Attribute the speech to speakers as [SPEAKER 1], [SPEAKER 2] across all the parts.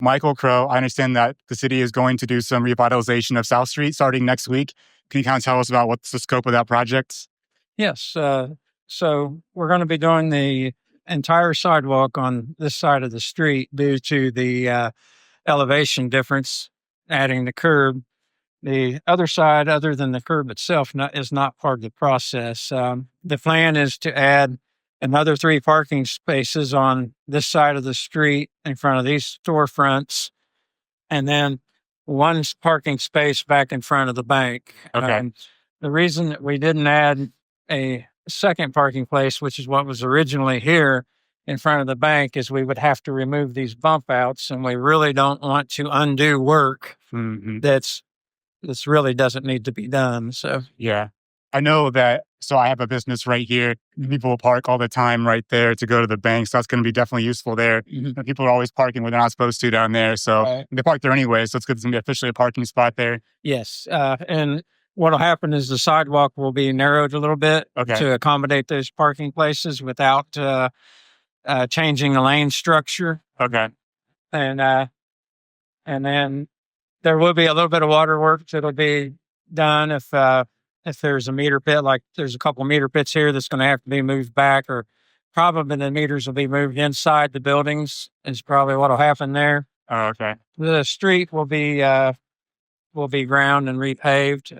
[SPEAKER 1] Michael Crow. I understand that the city is going to do some revitalization of South Street starting next week. Can you kind of tell us about what's the scope of that project?
[SPEAKER 2] Yes. So we're going to be doing the entire sidewalk on this side of the street due to the elevation difference, adding the curb. The other side, other than the curb itself, is not part of the process. The plan is to add another 3 parking spaces on this side of the street in front of these storefronts, and then 1 parking space back in front of the bank.
[SPEAKER 1] Okay.
[SPEAKER 2] The reason that we didn't add a second parking place, which is what was originally here in front of the bank, is we would have to remove these bump outs, and we really don't want to undo work that's really doesn't need to be done. So
[SPEAKER 1] yeah, I know that. So I have a business right here. People park all the time right there to go to the bank. So that's going to be definitely useful there.
[SPEAKER 2] Mm-hmm.
[SPEAKER 1] People are always parking where they're not supposed to down there. So they park there anyway. So it's going to be officially a parking spot there.
[SPEAKER 2] Yes. And what will happen is the sidewalk will be narrowed a little bit to accommodate those parking places without changing the lane structure.
[SPEAKER 1] Okay.
[SPEAKER 2] And then there will be a little bit of water work that'll be done if there's a meter pit, like there's a couple of meter pits here that's going to have to be moved back, or probably the meters will be moved inside the buildings is probably what will happen there.
[SPEAKER 1] Oh, okay.
[SPEAKER 2] The street will be ground and repaved.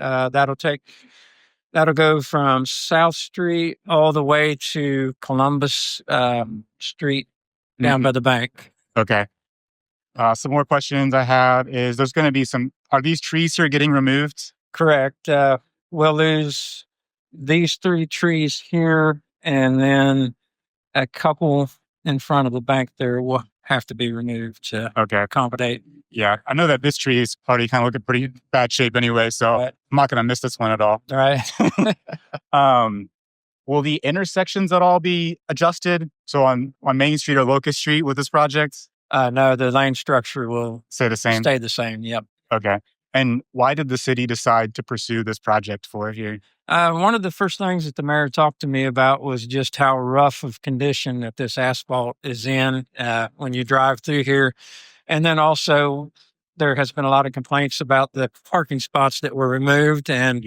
[SPEAKER 2] That'll go from South Street all the way to Columbus Street down by the bank.
[SPEAKER 1] Okay. Some more questions I have is there's going to be are these trees here getting removed?
[SPEAKER 2] Correct. We'll lose these 3 trees here, and then a couple in front of the bank there will have to be removed to accommodate.
[SPEAKER 1] Yeah, I know that this tree is already kind of looking pretty bad shape anyway, so I'm not going to miss this one at all.
[SPEAKER 2] All right.
[SPEAKER 1] Will the intersections at all be adjusted? So on Main Street or Locust Street with this project?
[SPEAKER 2] No, the lane structure will
[SPEAKER 1] stay the same.
[SPEAKER 2] Yep.
[SPEAKER 1] Okay. And why did the city decide to pursue this project for here?
[SPEAKER 2] One of the first things that the mayor talked to me about was just how rough of condition that this asphalt is in when you drive through here. And then also there has been a lot of complaints about the parking spots that were removed. And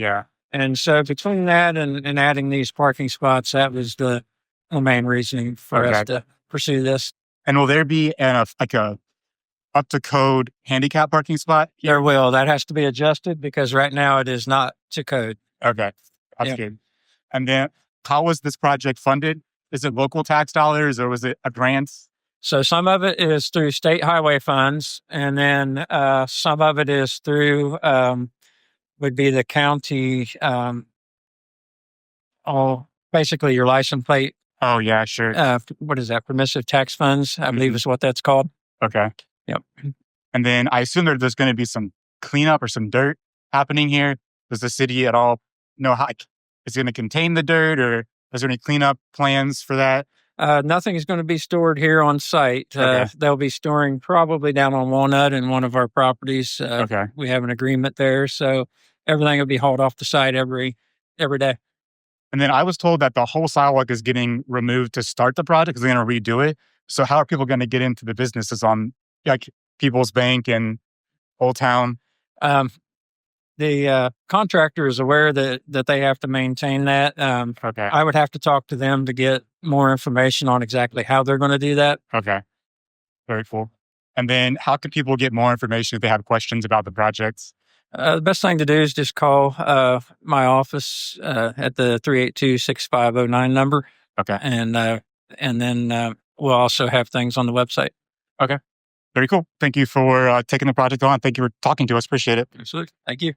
[SPEAKER 2] so between that and adding these parking spots, that was the main reasoning for us to pursue this. And
[SPEAKER 1] will there be a up to code handicap parking spot?
[SPEAKER 2] There will. That has to be adjusted because right now it is not to code.
[SPEAKER 1] Okay. That's good. And then how was this project funded? Is it local tax dollars or was it a grant?
[SPEAKER 2] So some of it is through state highway funds, and then some of it is through would be the county, basically your license plate.
[SPEAKER 1] Oh, yeah, sure.
[SPEAKER 2] What is that? Permissive tax funds, I believe is what that's called.
[SPEAKER 1] Okay.
[SPEAKER 2] Yep.
[SPEAKER 1] And then I assume there's going to be some cleanup or some dirt happening here. Does the city at all know how it's going to contain the dirt, or is there any cleanup plans for that?
[SPEAKER 2] Nothing is going to be stored here on site. They'll be storing probably down on Walnut in one of our properties. We have an agreement there. So everything will be hauled off the site every day.
[SPEAKER 1] And then I was told that the whole sidewalk is getting removed to start the project because they're going to redo it. So how are people going to get into the businesses on like People's Bank and Old Town?
[SPEAKER 2] The contractor is aware that they have to maintain that. I would have to talk to them to get more information on exactly how they're going to do that.
[SPEAKER 1] Okay. Very cool. And then how can people get more information if they have questions about the projects?
[SPEAKER 2] The best thing to do is just call my office at the 382-6509 number.
[SPEAKER 1] Okay.
[SPEAKER 2] And then we'll also have things on the website.
[SPEAKER 1] Okay. Very cool. Thank you for taking the project on. Thank you for talking to us. Appreciate it.
[SPEAKER 2] Absolutely. Thank you.